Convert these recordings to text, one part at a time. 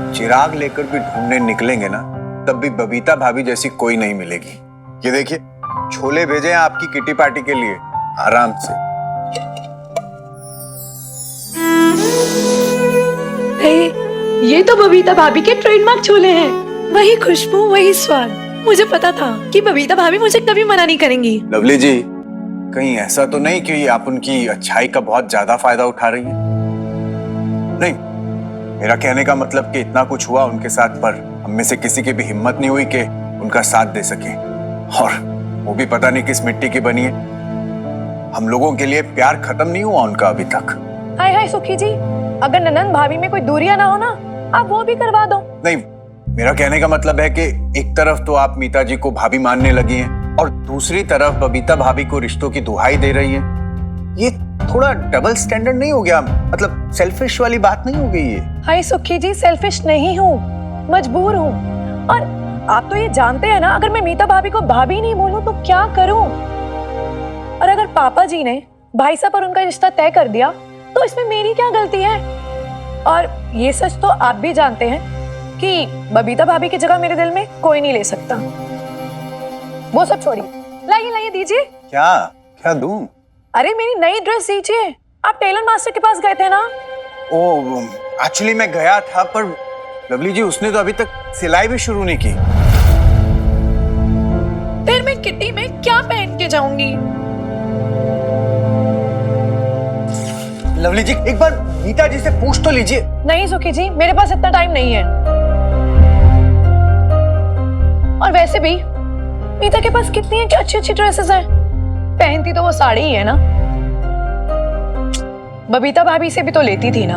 चिराग लेकर भी ढूंढने निकलेंगे ना, तब भी बबीता भाभी जैसी कोई नहीं मिलेगी। ये देखिए, छोले भेजे हैं आपकी किटी पार्टी के लिए, आराम से। ये तो बबीता भाभी के ट्रेडमार्क छोले हैं। वही खुशबू, वही स्वाद। मुझे पता था कि बबीता भाभी मुझे कभी मना नहीं करेंगी। लवली जी, कहीं ऐसा तो नहीं कि आप उनकी अच्छाई का बहुत ज्यादा फायदा उठा रही हैं? नहीं, मेरा कहने का मतलब कि इतना कुछ हुआ उनके साथ, पर हम में से किसी की भी हिम्मत नहीं हुई कि उनका साथ दे सके। और वो भी पता नहीं किस मिट्टी की बनी है। हम लोगों के लिए प्यार खत्म नहीं हुआ उनका अभी तक। हाय हाय सुखी जी, अगर ननंद भाभी में कोई दूरियां ना हो ना, आप वो भी करवा दो। नहीं, मेरा कहने का मतलब है कि एक तरफ तो आप मीता जी को भाभी मानने लगी हैं और दूसरी तरफ बबीता भाभी को रिश्तों की दुहाई दे रही हैं। ये थोड़ा डबल स्टैंडर्ड नहीं हो गया? मतलब सेल्फिश वाली बात नहीं हो गई ये? हाय सुखी जी, सेल्फिश नहीं हूँ, मजबूर हूँ। और आप तो ये जानते हैं ना, अगर मैं मीता भाभी को भाभी नहीं बोलूं तो क्या करूं? और अगर पापा जी ने भाई साहब और उनका रिश्ता तय कर दिया तो इसमें मेरी क्या गलती है? और ये सच तो आप भी जानते हैं कि बबीता भाभी की जगह मेरे दिल में कोई नहीं ले सकता। वो सब छोड़िए, लाइए लाइए दीजिए। क्या क्या दूं? अरे मेरी नई ड्रेस दीजिए। आप टेलर मास्टर के पास गए थे ना? ओ, एक्चुअली मैं गया था, पर लवली जी उसने तो अभी तक सिलाई भी शुरू नहीं की। फिर मैं किट्टी में क्या पहन के जाऊंगी? लवली जी, एक बार मीता जी से पूछ तो लीजिए। नहीं सुखी जी, मेरे पास इतना टाइम नहीं है। और वैसे भी मीता के पास कितनी अच्छी अच्छी ड्रेसेस हैं। पहनती तो वो साड़ी ही है ना। बबीता भाभी से भी तो लेती थी ना।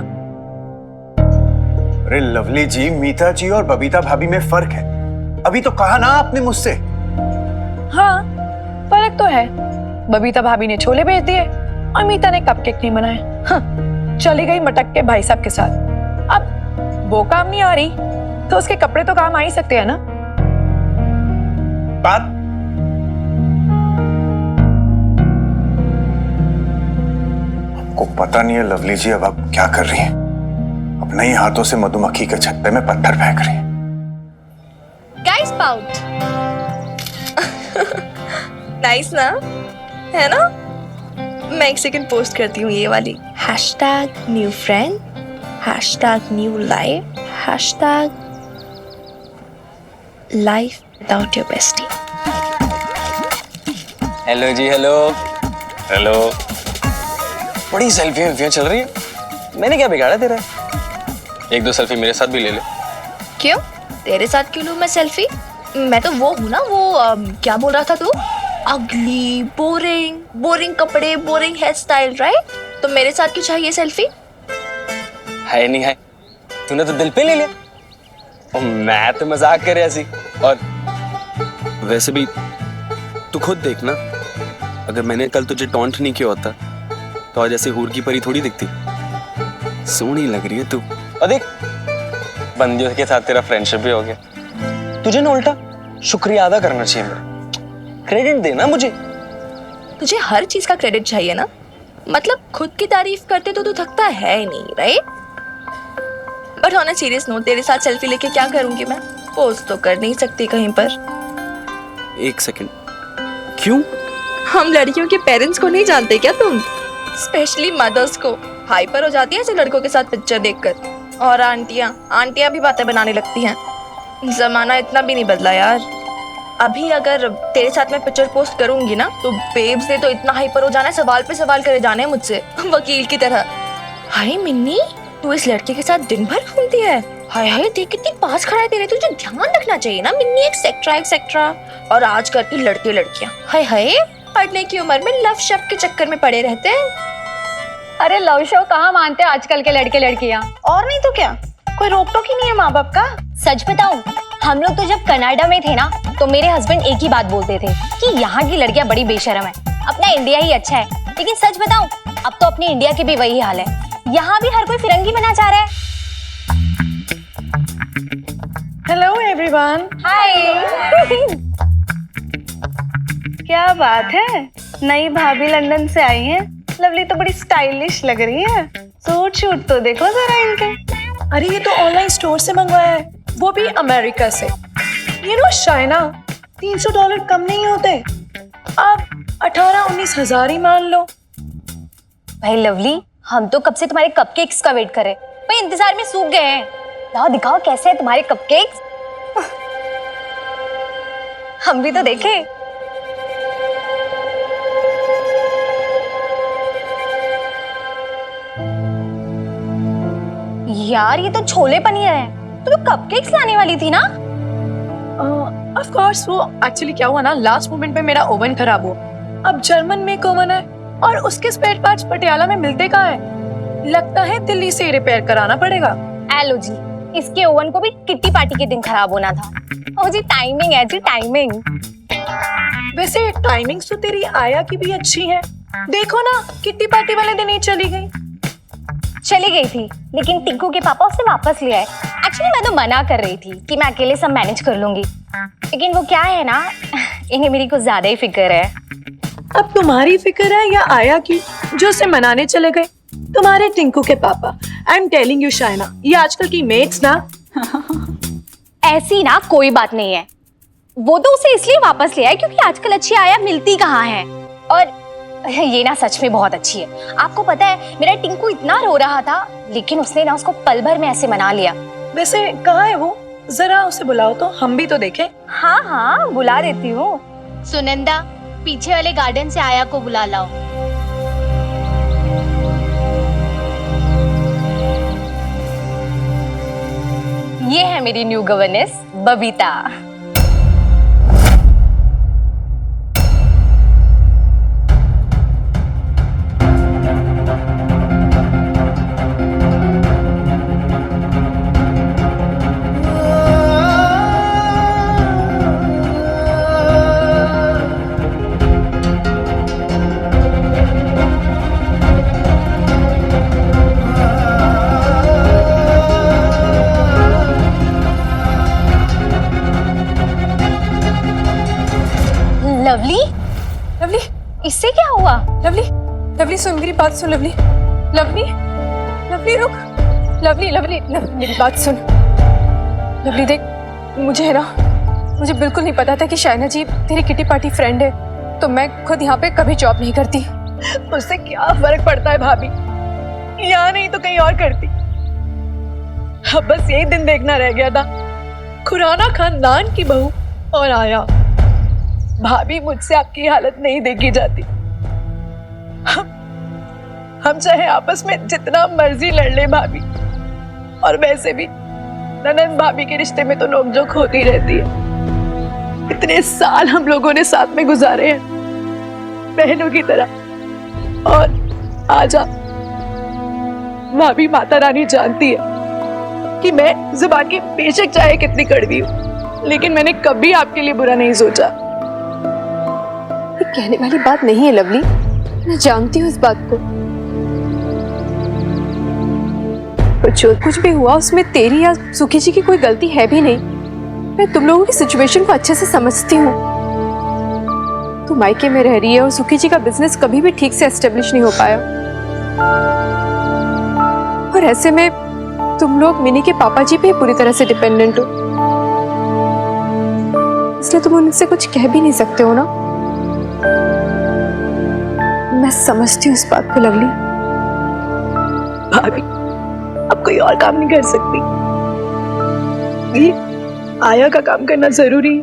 अरे लवली जी, मीता जी और बबीता भाभी में फर्क है। अभी तो कहा ना आपने मुझसे। हाँ, फर्क तो है। बबीता भाभी ने छोले भेज दिए और मीता ने कपकेक नहीं बनाए। हाँ, चली गई मटक के भाई साहब के साथ। अब वो काम नहीं आ रही तो उसके कपड़े तो काम आ ही सकते हैं ना। बात आपको पता नहीं है लवली जी, अब आप क्या कर रही हैं? अपने ही हाथों से मधुमक्खी के छत्ते में पत्थर फेंक रही हैं। गाइस पाउट नाइस ना, है ना? मैं एक सेकंड पोस्ट करती हूँ ये वाली। #New friend, #new life, #life without your bestie. Hello जी, हेलो हेलो। बड़ी सेल्फी चल रही है। मैंने क्या बिगाड़ा तेरा? एक दो सेल्फी मेरे साथ भी ले ले। क्यों? तेरे साथ क्यों लूं मैं सेल्फी? मैं तो वो हूँ ना, वो क्या बोल रहा था तू? अगली, बोरिंग कपड़े, बोरिंग हेयर स्टाइल, राइट? तो मेरे साथ क्यों चाहिए सेल्फी? है नहीं है, तूने तो दिल पे ले लिया। और मैं तो मजाक कर ऐसी। और वैसे भी तू खुद देखना, अगर मैंने कल तुझे टॉन्ट नहीं किया होता तो आज ऐसे हूर की परी थोड़ी दिखती। सोहनी लग रही है तू। और देख, बंदियों के साथ तेरा फ्रेंडशिप भी हो गया। तुझे ना उल्टा शुक्रिया अदा करना चाहिए मेरा। क्रेडिट देना मुझे। तुझे हर चीज का क्रेडिट चाहिए ना? मतलब खुद की तारीफ करते तो तू थकता है ही नहीं, right? But on a serious note, तेरे साथ सेल्फी लेके क्या करूंगी मैं? पोस्ट तो कर नहीं सकती कहीं पर। एक सेकंड, क्यों? हम लड़कियों के पेरेंट्स को नहीं जानते क्या तुम? स्पेशली मदर्स को हाइपर हो जाती है ऐसे लड़कों के साथ पिक्चर देखकर। और आंटियां भी बातें बनाने लगती हैं। जमाना इतना भी नहीं बदला यार। अभी अगर तेरे साथ मैं पिक्चर पोस्ट करूंगी ना तो बेब्स ने तो इतना हाइपर हो जाना है, सवाल पे सवाल करे जाने हैं मुझसे वकील की तरह। हाय मिन्नी, तू इस लड़के के साथ दिन भर घूमती है? हाय हाय, देख कितनी पास खड़ा है तेरे। तुझे ध्यान रखना चाहिए ना मिन्नी, एक्सेट्रा। और आजकल की लड़के लड़कियां हाय हाय पढ़ने की उम्र में लव शव के चक्कर में पड़े रहते हैं। अरे लव शव कहाँ मानते हैं आजकल के लड़के लड़कियां। और नहीं तो क्या, कोई रोक टोक ही नहीं है माँ बाप का। सच बताऊं, हम लोग तो जब कनाडा में थे ना तो मेरे हस्बैंड एक ही बात बोलते थे कि यहाँ की लड़कियां बड़ी बेशर्म है, अपना इंडिया ही अच्छा है। लेकिन सच बताऊं, अब तो अपनी इंडिया की भी वही हाल है। यहाँ भी हर कोई फिरंगी बना चाह रहा है। Hello everyone. हाय। क्या बात है, नई भाभी लंदन से आई हैं। लवली तो बड़ी स्टाइलिश लग रही है। सूट शूट तो देखो जरा इनके। अरे ये तो ऑनलाइन स्टोर से मंगवाया है, वो भी अमेरिका से। ये नो शाइना, $300 कम नहीं होते। अब 18-19 हजार ही मान लो। भाई लवली, हम तो कब से तुम्हारे कपकेक्स का वेट कर रहे, भाई इंतजार में सूख गए हैं। लाओ दिखाओ कैसे है तुम्हारे कपकेक्स। हम भी तो देखें। यार ये तो छोले पनीर है, तो कपकेक्स लाने वाली थी ना? ऑफ कोर्स, वो एक्चुअली क्या हुआ ना, लास्ट मोमेंट पे मेरा ओवन खराब हुआ। अब जर्मन मेक ओवन है और उसके स्पेयर पार्ट्स पटियाला में मिलते कहाँ है? लगता है दिल्ली से रिपेयर कराना पड़ेगा। एलो जी, इसके ओवन को भी किट्टी पार्टी के दिन खराब होना था। ओ जी टाइमिंग है जी, टाइमिंग। वैसे टाइमिंग्स तो तेरी आया की भी अच्छी है। देखो ना, किट्टी पार्टी वाले दिन ही चली गई। चली गई थी, लेकिन टिंकू के पापा उसे वापस ले आए। एक्चुअली मैं तो मना कर रही थी कि मैं अकेले सब मैनेज कर लूंगी, लेकिन वो क्या है ना, इन्हें मेरी कुछ ज्यादा ही फिक्र है। अब तुम्हारी फिक्र है या आया की, जो उसे मनाने चले गए? तुम्हारे टिंकू के पापा। I am telling you Shaina, ये आजकल की मेट्स ना। ऐसी ना कोई बात नहीं है, वो तो उसे इसलिए वापस ले आए क्योंकि आजकल अच्छी आया मिलती कहाँ है। और ये ना सच में बहुत अच्छी है। आपको पता है मेरा टिंकू इतना रो रहा था, लेकिन उसने ना उसको पल भर में ऐसे मना लिया। वैसे कहाँ है वो? जरा उसे बुलाओ तो हम भी तो देखें। हाँ हाँ बुला देती हूँ। सुनंदा, पीछे वाले गार्डन से आया को बुला लाओ। ये है मेरी new governance Babita. Lovely, lovely, इससे क्या हुआ? लवली, लवली सुन मेरी बात सुन। लवली, लवली, लवली रुक। लवली, लवली, लवली मेरी बात सुन। लवली देख, मुझे है ना, मुझे बिल्कुल नहीं पता था कि शाइना जी तेरी किटी पार्टी फ्रेंड है, तो मैं खुद यहाँ पे कभी जॉब नहीं करती। उससे क्या फर्क पड़ता है भाभी, यहाँ नहीं तो कहीं और करती। अब बस यही दिन देखना रह गया था, खुराना खानदान की बहू और आया। भाभी मुझसे आपकी हालत नहीं देखी जाती। हम चाहे आपस में जितना मर्जी लड़ ले भाभी, और वैसे भी ननंद भाभी के रिश्ते में तो नोकझोंक होती रहती है। इतने साल हम लोगों ने साथ में गुजारे हैं बहनों की तरह, और आजा भाभी माता रानी जानती है कि मैं जुबान की बेशक चाहे कितनी कड़वी हूँ, लेकिन मैंने कभी आपके लिए बुरा नहीं सोचा। कहने वाली बात नहीं है लवली, मैं जानती हूँ इस बात को। पर जो कुछ भी हुआ उसमें तेरी या सुखी जी की कोई गलती है भी नहीं। मैं तुम लोगों की सिचुएशन को अच्छे से समझती हूँ। तू मायके में रह रही है और सुखी जी का बिजनेस कभी भी ठीक से एस्टेब्लिश नहीं हो पाया, और ऐसे में तुम लोग मिनी के पापा जी पे पूरी तरह से डिपेंडेंट हो, इसलिए तुम उनसे कुछ कह भी नहीं सकते हो ना। मैं समझती हूँ इस बात को लवली। भाभी अब कोई और काम नहीं कर सकती, ये आया का काम करना जरूरी है।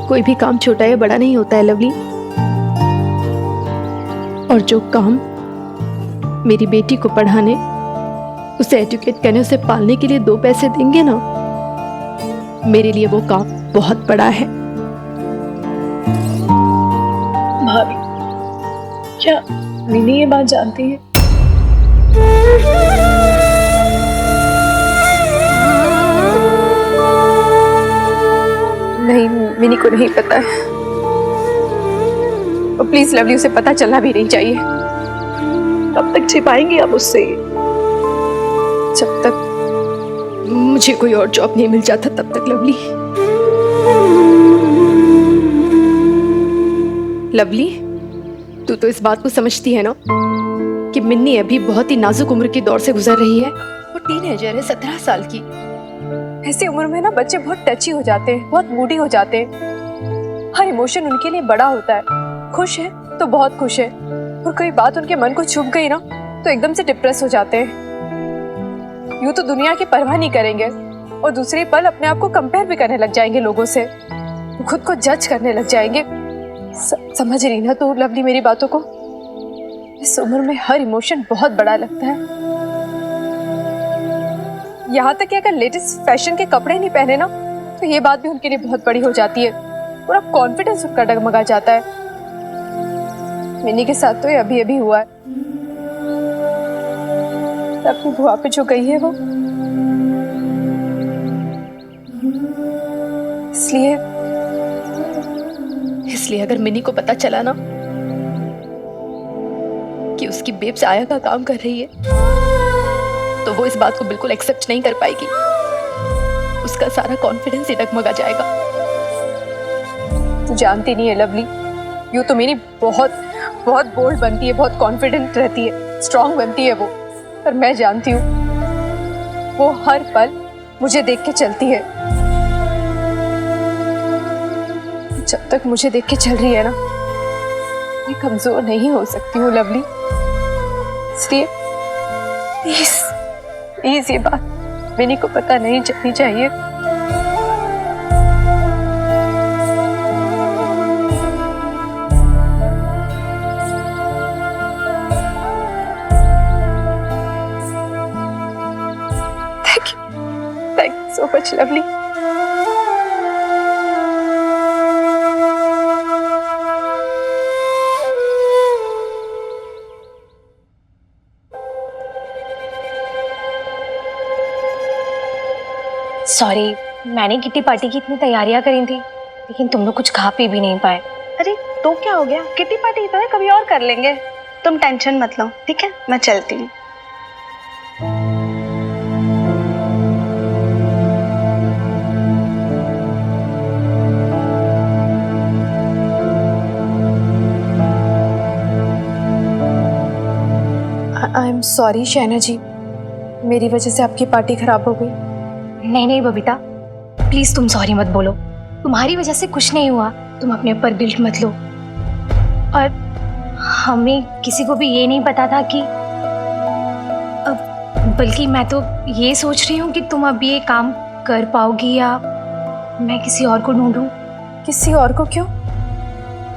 कोई भी काम छोटा या बड़ा नहीं होता है लवली, और जो काम मेरी बेटी को पढ़ाने, उसे एजुकेट करने, उसे पालने के लिए 2 पैसे देंगे ना, मेरे लिए वो काम बहुत बड़ा है। भाभी क्या मिनी ये बात जानती है? नहीं, मिनी को नहीं पता है, और प्लीज लवली उसे पता चलना भी नहीं चाहिए। कब तक छिपाएंगी आप उससे? जब तक मुझे कोई और जॉब नहीं मिल जाता तब तक लवली। लवली, तू तो इस बात को समझती है ना कि मिन्नी अभी बहुत ही नाजुक उम्र के दौर से गुजर रही है। वो टीनेजर है, 17 साल की। ऐसी उम्र में ना बच्चे बहुत टची हो जाते हैं, बहुत मूडी हो जाते हैं। हर इमोशन उनके लिए बड़ा होता है। खुश है तो बहुत खुश है, और कोई बात उनके मन को छू गई ना तो एकदम से डिप्रेस हो जाते हैं। यूं तो दुनिया की परवाह नहीं करेंगे और दूसरे पल अपने आप को कंपेयर भी करने लग जाएंगे लोगों से, खुद को जज करने लग जाएंगे। समझ रही ना तू लवली मेरी बातों को? इस उम्र में हर इमोशन बहुत बड़ा लगता है। यहाँ तक कि अगर लेटेस्ट फैशन के कपड़े नहीं पहने ना तो ये बात भी उनके लिए बहुत बड़ी हो जाती है। पूरा कॉन्फिडेंस उनका डगमगा जाता है। मिनी के साथ तो ये अभी अभी हुआ है। अपनी बुआ पे जो गई है वो, इसलिए अगर मिनी को पता चला ना कि उसकी बेब से आया का काम कर रही है तो वो इस बात को बिल्कुल एक्सेप्ट नहीं कर पाएगी। उसका सारा कॉन्फिडेंस ही डगमगा जाएगा। तू जानती नहीं है लवली, यूं तो मेरी बहुत बहुत बोल्ड बनती है, बहुत कॉन्फिडेंट रहती है, स्ट्रांग बनती है वो, पर मैं जानती हूँ वो हर पल मुझे देख के चलती है। जब तक मुझे देख के चल रही है ना, मैं कमजोर नहीं हो सकती हूँ लवली। इसलिए प्लीज ये बात मिनी को पता नहीं चलनी चाहिए। Thank you so much lovely. Sorry, मैंने किट्टी पार्टी की इतनी तैयारियां करी थी लेकिन तुम लोग कुछ खा पी भी नहीं पाए। अरे तो क्या हो गया, किटी पार्टी तो है, कभी और कर लेंगे। तुम टेंशन मत लो, ठीक है? मैं चलती हूँ। आई एम सॉरी शहना जी, मेरी वजह से आपकी पार्टी खराब हो गई। नहीं नहीं बबीता, प्लीज तुम सॉरी मत बोलो। तुम्हारी वजह से कुछ नहीं हुआ, तुम अपने ऊपर गिल्ट मत लो। और हमें किसी को भी ये नहीं पता था कि बल्कि मैं तो ये सोच रही हूँ कि तुम अब ये काम कर पाओगी या मैं किसी और को ढूंढूं। किसी और को क्यों?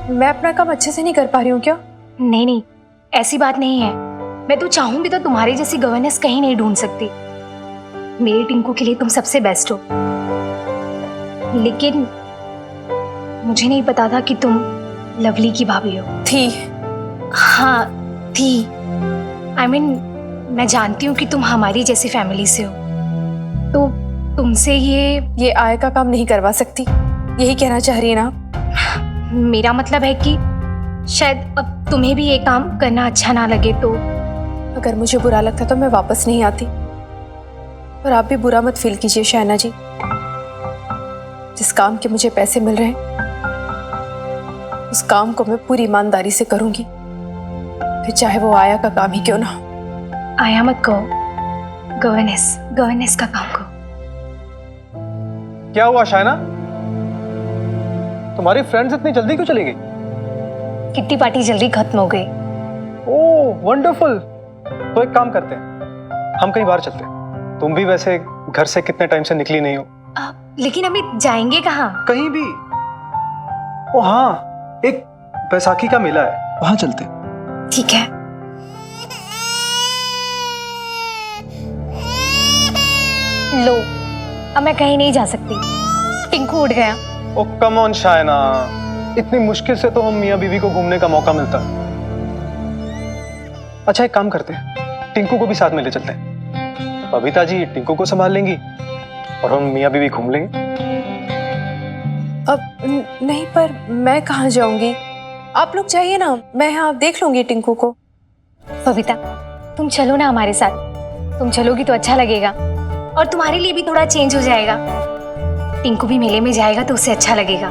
मैं अपना काम अच्छे से नहीं कर पा रही हूँ क्या? नहीं नहीं, ऐसी बात नहीं है। मैं तो चाहूँ भी तो तुम्हारी जैसी गवर्नेंस कहीं नहीं ढूंढ सकती। मेरे टिंकू के लिए तुम सबसे बेस्ट हो, लेकिन मुझे नहीं पता था कि तुम लवली की भाभी हो। थी। हाँ थी। I mean, मैं जानती हूँ कि तुम हमारी जैसी फैमिली से हो, तो तुमसे ये आय का काम नहीं करवा सकती, यही कहना चाह रही है ना? मेरा मतलब है कि शायद अब तुम्हें भी ये काम करना अच्छा ना लगे तो। अगर मुझे बुरा लगता तो मैं वापस नहीं आती, और आप भी बुरा मत फील कीजिए शहना जी। जिस काम के मुझे पैसे मिल रहे हैं उस काम को मैं पूरी ईमानदारी से करूंगी, फिर चाहे वो आया का काम ही क्यों ना हो। आया मत कहो, गवर्नेंस का काम कहो। क्या हुआ शायना, तुम्हारी फ्रेंड्स इतनी जल्दी क्यों चली गई? किट्टी पार्टी जल्दी खत्म हो गई। ओह वंडरफुल। तो एक काम करते हैं, हम कहीं बाहर चलते हैं। तुम भी वैसे घर से कितने टाइम से निकली नहीं हो। लेकिन अभी जाएंगे कहाँ? कहीं भी। ओ हाँ, एक बैसाखी का मेला है, वहां चलते हैं। ठीक है। लो, अब मैं कहीं नहीं जा सकती, टिंकू उठ गया। ओ कम ऑन शायना, इतनी मुश्किल से तो हम मियाँ बीवी को घूमने का मौका मिलता। अच्छा एक काम करते हैं, टिंकू को भी साथ में ले चलते हैं। बबीता जी टिंकू को संभाल लेंगी और हम मियाँ बीवी घूम लेंगे। अब नहीं, पर मैं कहाँ जाऊंगी? आप लोग जाइए ना, मैं यहाँ देख लूंगी टिंकू को। बबीता तुम चलो ना हमारे साथ, तुम चलोगी तो अच्छा लगेगा और तुम्हारे लिए भी थोड़ा चेंज हो जाएगा। टिंकू भी मेले में जाएगा तो उसे अच्छा लगेगा।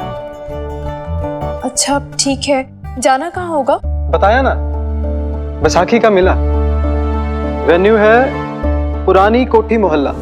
अच्छा ठीक है, जाना कहाँ होगा? बताया ना, बैसाखी का मिला। वेन्यू है पुरानी कोठी मोहल्ला।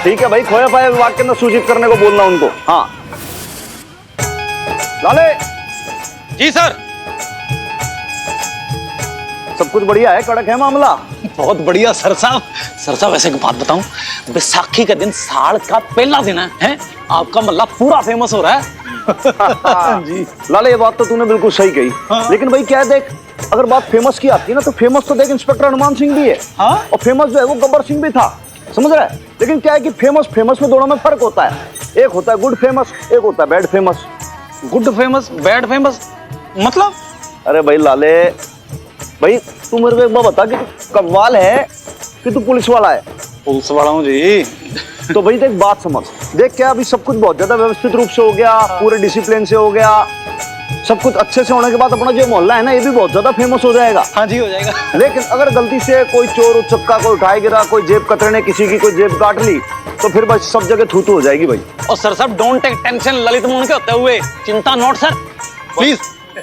ठीक है भाई, खोया पाया विभाग के अंदर सूचित करने को बोलना उनको। हाँ लाले। जी सर। सब कुछ बढ़िया है, कड़क है मामला। बहुत बढ़िया सर साहब। सर साहब ऐसे एक बात बताऊं, बैसाखी का दिन साल का पहला दिन है? आपका मल्ला पूरा फेमस हो रहा है। जी लाले, ये बात तो तूने बिल्कुल सही कही। हाँ। लेकिन भाई क्या है, देख अगर बात फेमस की आती है ना, तो फेमस तो देख इंस्पेक्टर हनुमान सिंह भी है। हाँ? और फेमस जो है वो गब्बर सिंह भी था, समझ रहा है। लेकिन क्या है कि फेमस में दोनों में फर्क होता है। एक होता है गुड फेमस, एक होता है bad famous. Good famous, bad famous मतलब? अरे भाई लाले, भाई तू मेरे को एक बार बता कि तू कव्वाल है कि तू पुलिस वाला है? पुलिस वाला हूँ जी। तो भाई देख बात समझ, देख क्या अभी सब कुछ बहुत ज्यादा व्यवस्थित रूप से हो गया, पूरे डिसिप्लिन से हो गया, सब कुछ अच्छे से होने के बाद अपना जो मोहल्ला है ना, ये भी बहुत ज्यादा फेमस हो जाएगा। हाँ जी, हो जाएगा। लेकिन अगर गलती से कोई चोर उचक्का कोई उठाए गिरा, कोई जेब कतरे ने किसी की कोई जेब काट ली, तो फिर बस सब जगह थू-थू हो जाएगी भाई। और सर साहब don't take tension, Lalit Mohan के होते हुए चिंता नोट सर, प्लीज।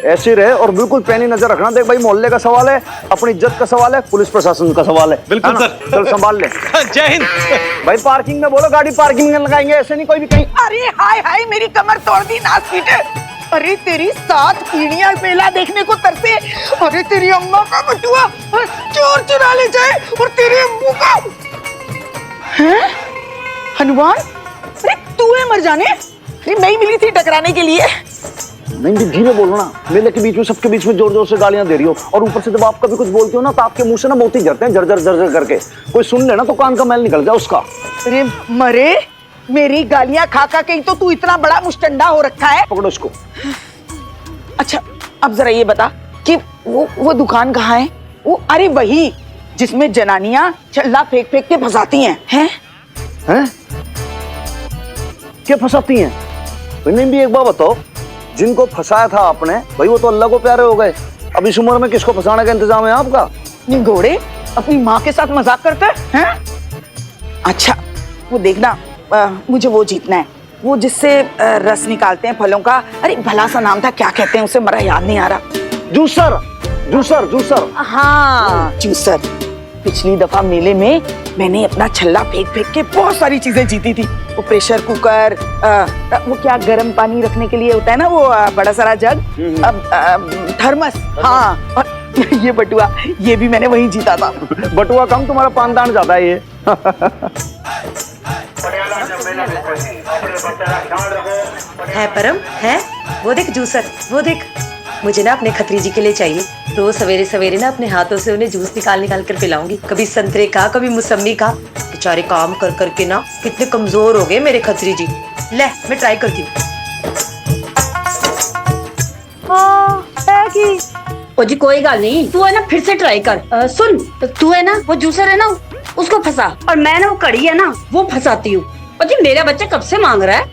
ऐसे रहे और बिल्कुल पैनी नजर रखना। देख भाई, मोहल्ले का सवाल है, अपनी इज्जत का सवाल है, पुलिस प्रशासन का सवाल है। बिल्कुल सर। चल संभाल ले। जय हिंद। भाई पार्किंग में बोलो, गाड़ी पार्किंग में लगाएंगे, ऐसे नहीं कोई भी कहीं। अरे हाय हाय, मेरी कमर तोड़ दी नाच पीटे। अरे तेरी 7 पीढ़ियां मेला देखने को तरसे। अरे तेरी अम्मा का बटुआ चोर चुरा ले जाए और तेरे अम्मू का। हैं? हनुमान, अरे तू है मर जाने। अरे मैं ही मिली थी टकराने के लिए। नहीं धीरे बोलो ना, मेले के बीच में सबके बीच में जोर जोर से गालियां दे रही हो, और ऊपर से जब आप कभी कुछ बोलते हो ना, तो आपके मुंह से ना मोती गिरते हैं झरझर झरझर करके। कोई सुन ले ना तो कान का मैल निकल जाए उसका। अरे मरे, मेरी गालियां खा खा के तो तू इतना बड़ा मुस्टंडा हो रखा है। पकड़ो इसको। अच्छा अब जरा ये बता कि वो दुकान कहाँ है? वो अरे वही जिसमें जनानियां छल्ला फेंक फेंक के फंसाती हैं। हैं? क्या फंसाती हैं? नहीं भी एक बात बताओ, जिनको फंसाया था आपने भाई, वो तो अल्लाह को प्यारे हो गए। अब इस उम्र में किसको फंसाने का इंतजाम है आपका? घोड़े अपनी माँ के साथ मजाक करते हैं? अच्छा वो देखना, मुझे वो जीतना है, वो जिससे रस निकालते हैं फलों का। अरे भला सा नाम था, क्या कहते हैं उसे, मेरा याद नहीं आ रहा। Juicer juicer juicer. हाँ जूसर। पिछली दफा मेले में मैंने अपना छल्ला फेंक फेंक के बहुत सारी चीजें जीती थी। वो प्रेशर कुकर, वो क्या गर्म पानी रखने के लिए होता है ना, वो बड़ा सारा जग, थर्मस। हाँ, और ये बटुआ, ये भी मैंने वहीं जीता था। बटुआ कम, तुम्हारा पानदान ज्यादा है ये। है परम है, वो देख जूसर, वो देख। मुझे ना अपने खत्री जी के लिए चाहिए, रोज सवेरे सवेरे ना अपने हाथों से उन्हें जूस निकाल निकाल कर पिलाऊंगी। कभी संतरे का, कभी मौसम्मी का। बेचारे काम कर करके ना कितने कमजोर हो गए मेरे खत्री जी। ले मैं ट्राई करती हूँ। ओ जी कोई गल नहीं, तू है ना फिर से ट्राई कर। सुन, तू है ना वो जूसर है ना, उसको फंसा, और मैं ना वो कड़ी है ना वो फंसाती हूँ। ओ जी मेरा बच्चा कब से मांग रहा है।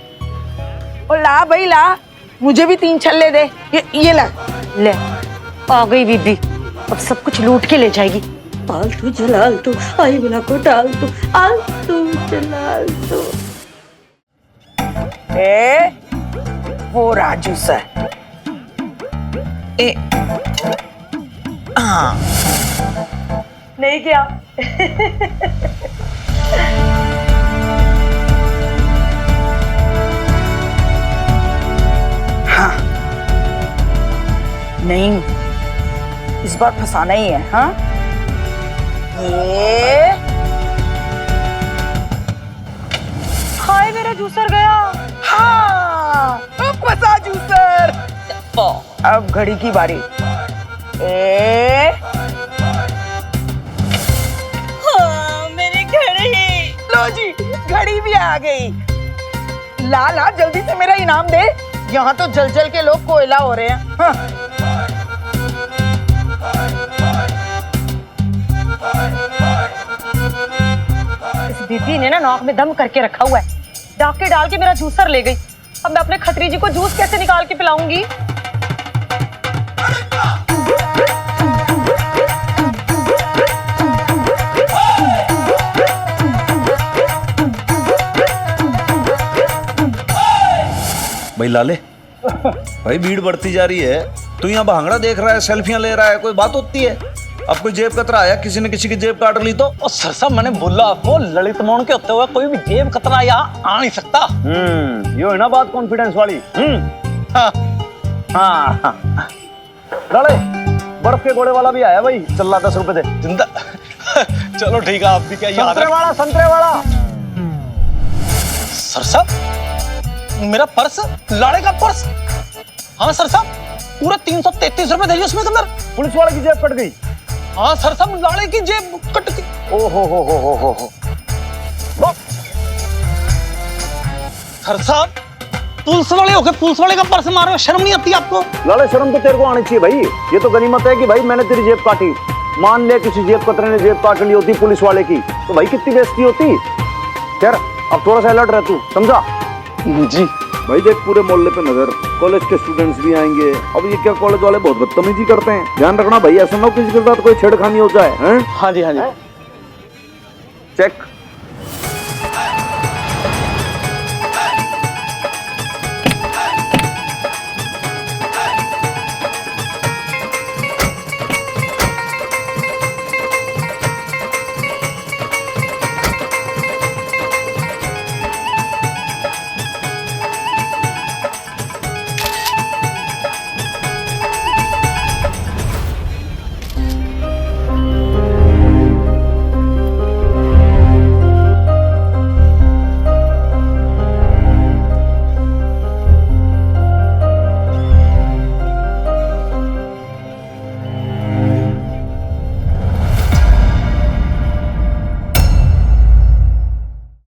ओ ला भाई ला, मुझे भी 3 छल्ले दे। ये ला। ले आ गई बीबी, अब सब कुछ लूट के ले जाएगी। आलतू जलालतू, आई बिना को टालतू, आलतू जलालतू। वो राजू सर। हाँ नहीं क्या? हाँ नहीं, इस बार फंसाना ही है। हाँ ये हाय मेरा जूसर गया। हाँ फंसा जूसर। अब घड़ी की बारी। हाँ मेरी घड़ी। लो जी, घड़ी भी आ गई। ला ला जल्दी से मेरा इनाम दे। यहाँ तो जल जल के लोग कोयला हो रहे हैं। हाँ। इस दीदी ने ना नाक में दम करके रखा हुआ है, डाके डाल के मेरा जूसर ले गई। अब मैं अपने खत्री जी को जूस कैसे निकाल के पिलाऊंगी? भाई लाले, भाई भीड़ बढ़ती जा रही है, तू यहाँ भांगड़ा देख रहा है, सेल्फियां ले रहा है, कोई बात होती है? अब कोई जेब कतरा आया, किसी ने किसी की जेब काट ली तो? और सर साहब मैंने बोला आपको, ललित मोहन के होते हुए कोई भी जेब कतरा यहाँ आ नहीं सकता। यो है ना बात कॉन्फिडेंस वाली। हाँ लाले, बर्फ के घोड़े वाला भी आया भाई, चल रहा 10 रुपए दे। जिंदा चलो ठीक है, आप भी क्या याद संतरे वाला, संतरे वाला। सर साहब मेरा पर्स, लाड़े का पर्स। हाँ सर साहब, पूरा 333 रुपए दे उसमें अंदर। पुलिस वाले की जेब कट गई। हाँ सर साहब, लाड़े की जेब कट गई। ओ हो। सर साहब पुलिस वाले होके पुलिस वाले का पर्स मार रहे हो, शर्म नहीं आती आपको? लाले शर्म तो तेरे को आनी चाहिए भाई, ये तो गनीमत है कि भाई मैंने तेरी जेब काटी। मान ले किसी जेब कतरे ने जेब काट ली होती पुलिस वाले की, तो भाई कितनी बेइज्जती होती। यार अब थोड़ा सा अलर्ट रह तू, समझा? जी भाई देख, पूरे मोहल्ले पे नजर, कॉलेज के स्टूडेंट्स भी आएंगे। अब ये क्या कॉलेज वाले बहुत बदतमीजी करते हैं, ध्यान रखना भाई, ऐसा ना हो किसी के साथ कोई छेड़खानी हो जाए। हैं? हाँ जी हाँ जी। चेक।